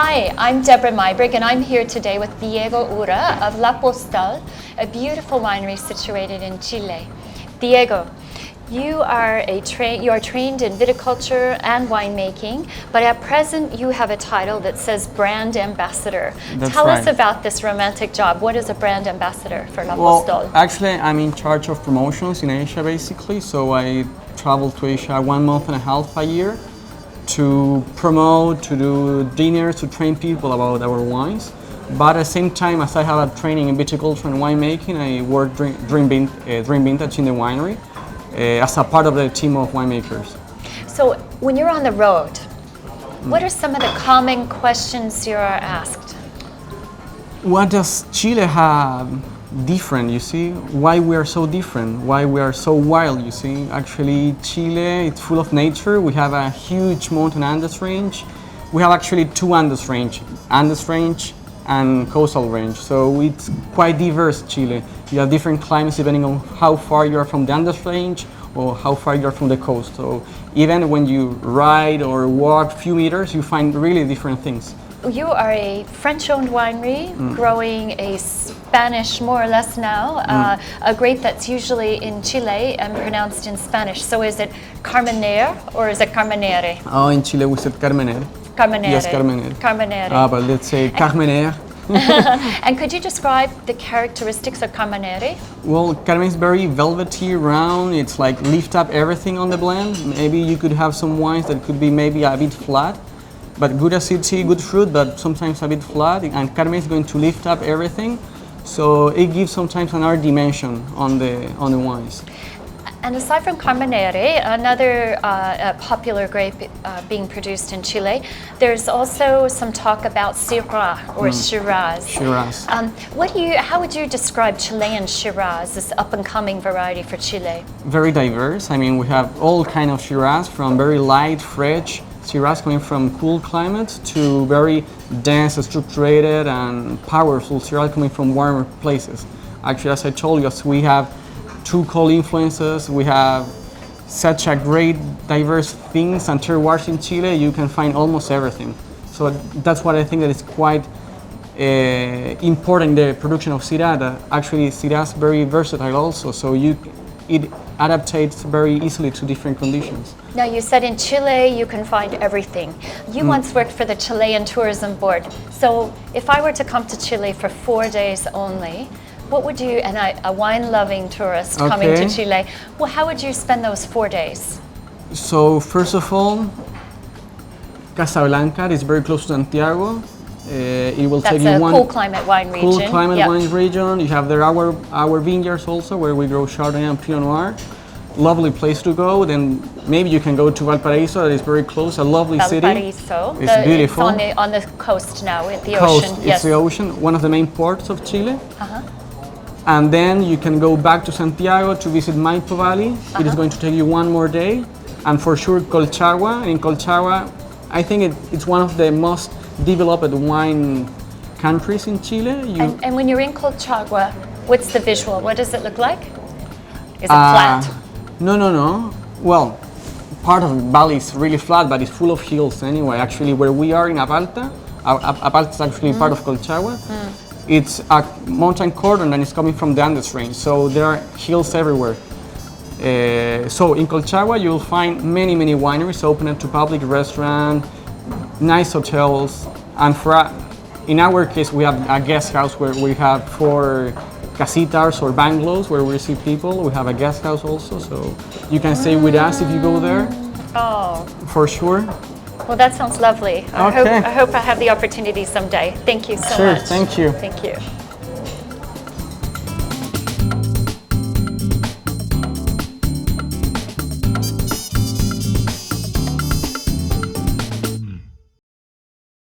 Hi, I'm Debra Meiburg, and I'm here today with Diego Urra of Lapostolles, a beautiful winery situated in Chile. Diego, you are trained in viticulture and winemaking, but at present you have a title that says brand ambassador. Tell us about this romantic job. What is a brand ambassador for Lapostolles? Well, actually, I'm in charge of promotions in Asia, basically. So I travel to Asia 1 month and a half a year to promote, to do dinners, to train people about our wines. But at the same time, as I have a training in viticulture and winemaking, I work during vintage in the winery as a part of the team of winemakers. So when you're on the road, what are some of the common questions you are asked? What does Chile have different, you see? Why we are so different? Why we are so wild, you see? Actually, Chile, it's full of nature. We have a huge mountain Andes range. We have actually 2 Andes range and coastal range. So it's quite diverse, Chile. You have different climates depending on how far you are from the Andes range or how far you are from the coast. So even when you ride or walk a few meters, you find really different things. You are a French-owned winery growing a Spanish, more or less now, a grape that's usually in Chile and pronounced in Spanish. So is it Carmenère or is it Carmenère? Oh, in Chile we said Carmenère. Carmenère. Yes, Carmenère. Carmenère. But let's say Carmenère. And could you describe the characteristics of Carmenère? Well, Carmenère is very velvety, round. It's like lift up everything on the blend. Maybe you could have some wines that could be maybe a bit flat, but good acidity, good fruit, but sometimes a bit flat. And Carmenère is going to lift up everything, so it gives sometimes another dimension on the wines. And aside from Carmenère, another popular grape being produced in Chile, there's also some talk about Syrah or Shiraz. Shiraz. How would you describe Chilean Shiraz, this up-and-coming variety for Chile? Very diverse. I mean, we have all kind of Shiraz, from very light, fresh Shiraz coming from cool climates to very dense, structured, and powerful Shiraz coming from warmer places. Actually, as I told you, as we have 2 cold influences, we have such a great diverse things and terroirs in Chile, you can find almost everything. So that's what I think that is quite important in the production of Syrah, that actually Syrah is very versatile also, so it adaptates very easily to different conditions. Now you said in Chile you can find everything. You once worked for the Chilean Tourism Board, so if I were to come to Chile for 4 days only, what would you, and a wine-loving tourist coming to Chile, well, how would you spend those 4 days? So first of all, Casablanca is very close to Santiago. It will take you That's a cool climate wine region. Cool climate wine region. You have there our vineyards also, where we grow Chardonnay and Pinot Noir. Lovely place to go. Then maybe you can go to Valparaiso, that is very close, a lovely city. Valparaiso. It's beautiful. It's on the coast now, at the coast, ocean. It's the ocean, one of the main ports of Chile. Uh-huh. And then you can go back to Santiago to visit Maipo Valley. It is going to take you 1 more day. And for sure Colchagua. In Colchagua, I think it's one of the most developed wine countries in Chile. And when you're in Colchagua, what's the visual? What does it look like? Is it flat? No. Well, part of the valley is really flat, but it's full of hills anyway. Actually, where we are in Apalta, Apalta is actually part of Colchagua. It's a mountain cordon and it's coming from the Andes range, so there are hills everywhere. So in Colchagua you will find many wineries open to public, restaurant, nice hotels, and in our case we have a guest house where we have 4 casitas or bungalows where we receive people. We have a guest house also, so you can stay with us if you go there. Oh, for sure. Well, that sounds lovely. Okay. I hope I have the opportunity someday. Thank you so much. Sure, thank you. Thank you.